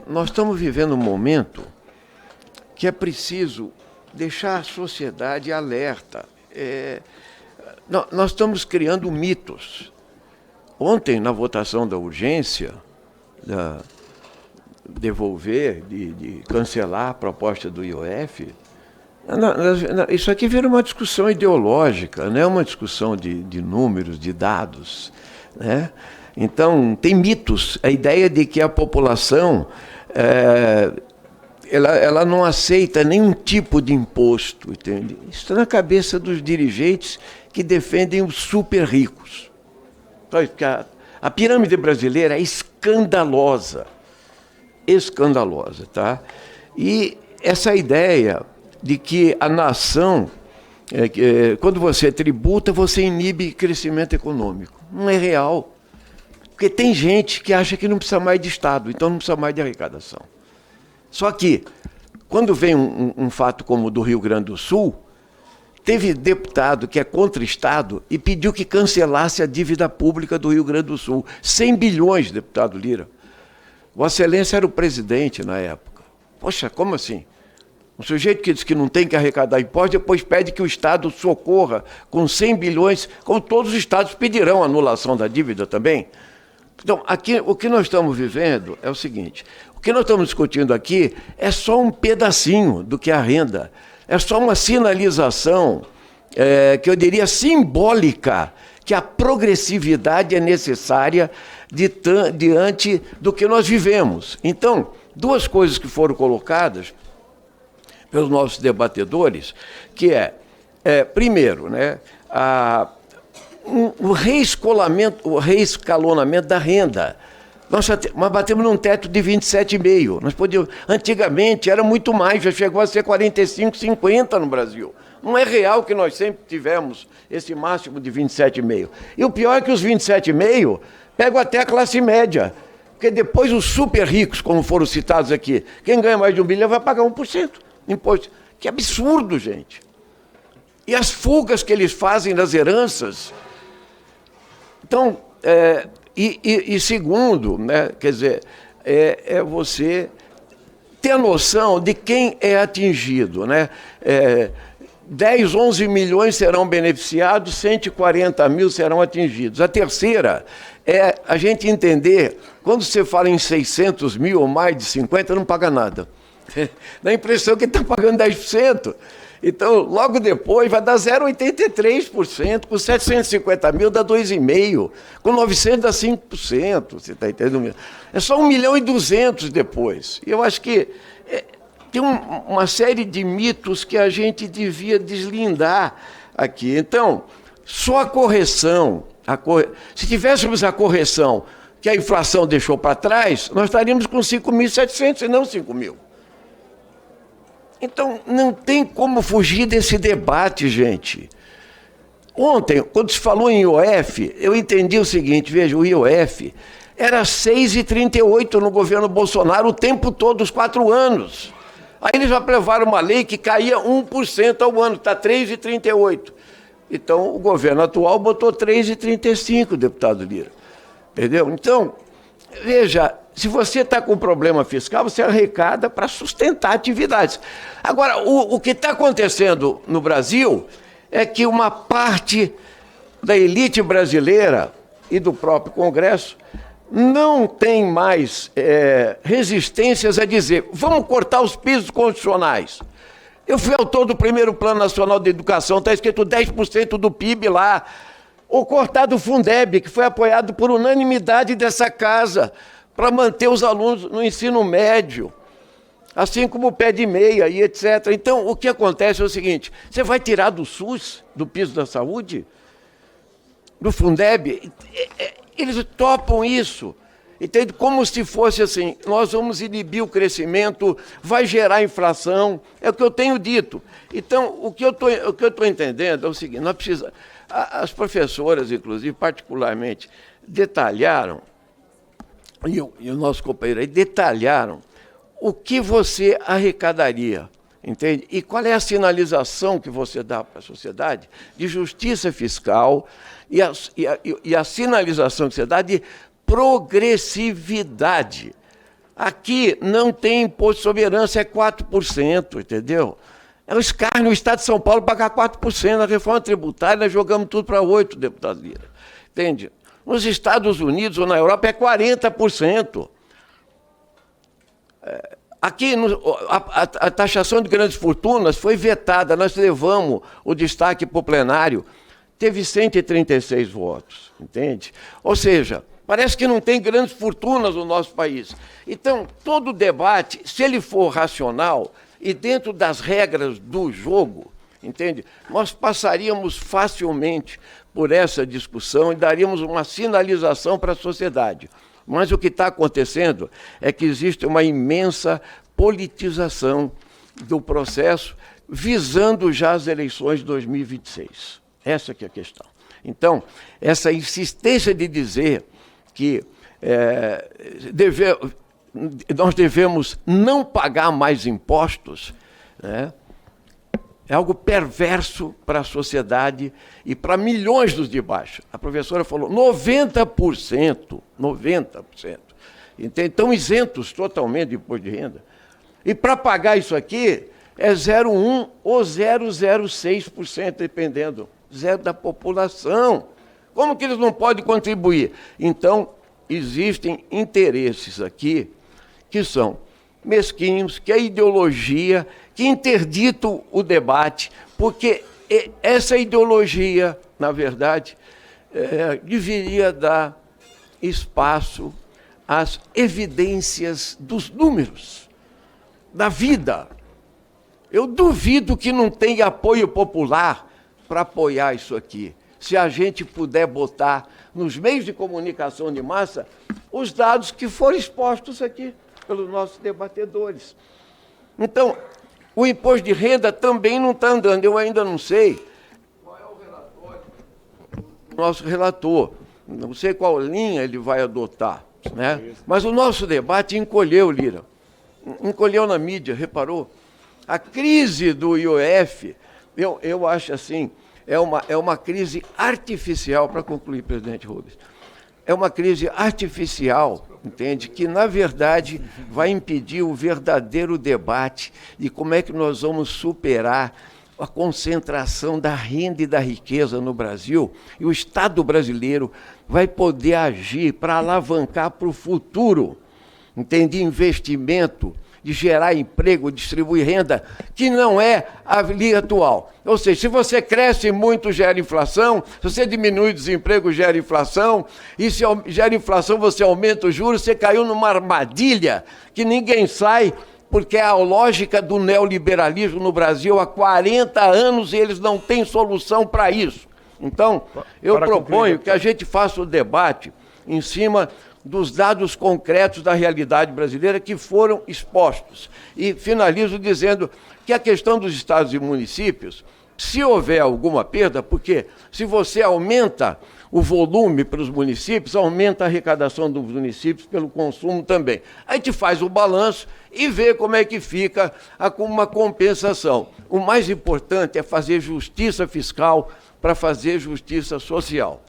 nós estamos vivendo um momento que é preciso deixar a sociedade alerta. Nós estamos criando mitos. Ontem, na votação da urgência, de cancelar a proposta do IOF, isso aqui vira uma discussão ideológica, não é uma discussão de números, de dados, né? Então, tem mitos. A ideia de que a população ela não aceita nenhum tipo de imposto, entende? Isso está na cabeça dos dirigentes que defendem os super ricos. A pirâmide brasileira é escandalosa, tá? E essa ideia de que a nação, quando você tributa, você inibe crescimento econômico. Não é real. Porque tem gente que acha que não precisa mais de Estado, então não precisa mais de arrecadação. Só que, quando vem um fato como o do Rio Grande do Sul, teve deputado que é contra o Estado e pediu que cancelasse a dívida pública do Rio Grande do Sul. 100 bilhões, deputado Lira. Vossa Excelência era o presidente na época. Poxa, como assim? Um sujeito que diz que não tem que arrecadar impostos, depois pede que o Estado socorra com 100 bilhões, como todos os Estados pedirão a anulação da dívida também. Então, aqui, o que nós estamos vivendo é o seguinte: o que nós estamos discutindo aqui é só um pedacinho do que é a renda, é só uma sinalização, que eu diria simbólica, que a progressividade é necessária diante do que nós vivemos. Então, duas coisas que foram colocadas pelos nossos debatedores, que primeiro, né, o reescalonamento da renda. Nós batemos num teto de 27,5. Nós podíamos, antigamente era muito mais, já chegou a ser 45, 50 no Brasil. Não é real que nós sempre tivemos esse máximo de 27,5. E o pior é que os 27,5 pegam até a classe média. Porque depois os super ricos, como foram citados aqui, quem ganha mais de 1 bilhão vai pagar 1% de imposto. Que absurdo, gente. E as fugas que eles fazem das heranças. Então, segundo, né, quer dizer, você ter a noção de quem é atingido, né? 10, 11 milhões serão beneficiados, 140 mil serão atingidos. A terceira é a gente entender, quando você fala em 600 mil ou mais de 50, não paga nada. Dá a impressão que está pagando 10%. Então, logo depois, vai dar 0,83%, com 750 mil dá 2,5%, com 900 dá 5%, você está entendendo? É só 1,2 milhão depois. E eu acho que tem uma série de mitos que a gente devia deslindar aqui. Então, só a correção, se tivéssemos a correção que a inflação deixou para trás, nós estaríamos com 5.700 e não 5 mil. Então, não tem como fugir desse debate, gente. Ontem, quando se falou em IOF, eu entendi o seguinte, veja, o IOF era 6,38 no governo Bolsonaro o tempo todo, os 4 anos. Aí eles já aprovaram uma lei que caía 1% ao ano, está 3,38. Então, o governo atual botou 3,35, deputado Lira. Entendeu? Então, veja, se você está com problema fiscal, você arrecada para sustentar atividades. Agora, o que está acontecendo no Brasil é que uma parte da elite brasileira e do próprio Congresso não tem mais resistências a dizer, vamos cortar os pisos constitucionais. Eu fui autor do primeiro Plano Nacional de Educação, está escrito 10% do PIB lá. Ou cortar do Fundeb, que foi apoiado por unanimidade dessa casa, para manter os alunos no ensino médio, assim como o pé de meia e etc. Então, o que acontece é o seguinte, você vai tirar do SUS, do piso da saúde, do Fundeb, eles topam isso, entende? Como se fosse assim, nós vamos inibir o crescimento, vai gerar inflação, é o que eu tenho dito. Então, o que eu estou entendendo é o seguinte, nós precisamos, as professoras, inclusive, particularmente, detalharam, e o nosso companheiro aí, detalharam o que você arrecadaria, entende? E qual é a sinalização que você dá para a sociedade de justiça fiscal e a sinalização que você dá de progressividade. Aqui não tem imposto sobre herança, é 4%, entendeu? É um escárnio o Estado de São Paulo pagar 4%. Na reforma tributária, nós jogamos tudo para 8%, deputado Lira. Entende? Nos Estados Unidos ou na Europa é 40%. Aqui, a taxação de grandes fortunas foi vetada, nós levamos o destaque para o plenário, teve 136 votos, entende? Ou seja, parece que não tem grandes fortunas no nosso país. Então, todo debate, se ele for racional e dentro das regras do jogo, entende? Nós passaríamos facilmente por essa discussão e daríamos uma sinalização para a sociedade. Mas o que está acontecendo é que existe uma imensa politização do processo visando já as eleições de 2026. Essa que é a questão. Então, essa insistência de dizer que nós devemos não pagar mais impostos, né, é algo perverso para a sociedade e para milhões dos de baixo. A professora falou 90%, 90%. Estão isentos totalmente de imposto de renda. E para pagar isso aqui é 0,1% ou 0,06%, dependendo, zero da população. Como que eles não podem contribuir? Então, existem interesses aqui que são mesquinhos, que é ideologia, que interditam o debate, porque essa ideologia, na verdade, deveria dar espaço às evidências dos números, da vida. Eu duvido que não tenha apoio popular para apoiar isso aqui. Se a gente puder botar nos meios de comunicação de massa os dados que foram expostos aqui pelos nossos debatedores. Então, o imposto de renda também não está andando. Eu ainda não sei qual é o relatório do nosso relator. Não sei qual linha ele vai adotar, né? Mas o nosso debate encolheu, Lira. Encolheu na mídia, reparou? A crise do IOF, eu acho assim, é uma crise artificial, para concluir, presidente Rubens. É uma crise artificial, entende? Que, na verdade, vai impedir o verdadeiro debate de como é que nós vamos superar a concentração da renda e da riqueza no Brasil, e o Estado brasileiro vai poder agir para alavancar para o futuro, entende? Investimento, de gerar emprego, distribuir renda, que não é a linha atual. Ou seja, se você cresce muito, gera inflação, se você diminui o desemprego, gera inflação, e se gera inflação, você aumenta os juros, você caiu numa armadilha que ninguém sai, porque é a lógica do neoliberalismo no Brasil há 40 anos e eles não têm solução para isso. Então, eu proponho que a gente faça o debate em cima dos dados concretos da realidade brasileira que foram expostos. E finalizo dizendo que a questão dos estados e municípios, se houver alguma perda, porque se você aumenta o volume para os municípios, aumenta a arrecadação dos municípios pelo consumo também. A gente faz o balanço e vê como é que fica uma compensação. O mais importante é fazer justiça fiscal para fazer justiça social.